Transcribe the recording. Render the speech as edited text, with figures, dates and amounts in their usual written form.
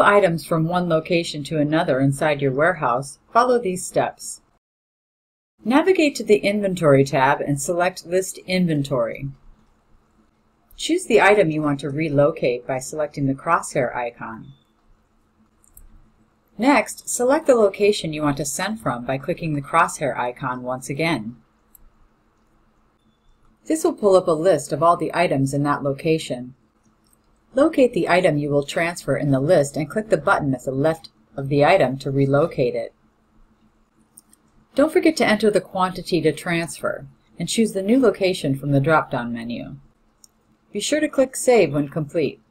items from one location to another inside your warehouse, follow these steps. Navigate to the Inventory tab and select List Inventory. Choose the item you want to relocate by selecting the crosshair icon. Next, select the location you want to send from by clicking the crosshair icon once again. This will pull up a list of all the items in that location. Locate the item you will transfer in the list and click the button at the left of the item to relocate it. Don't forget to enter the quantity to transfer and choose the new location from the drop-down menu. Be sure to click Save when complete.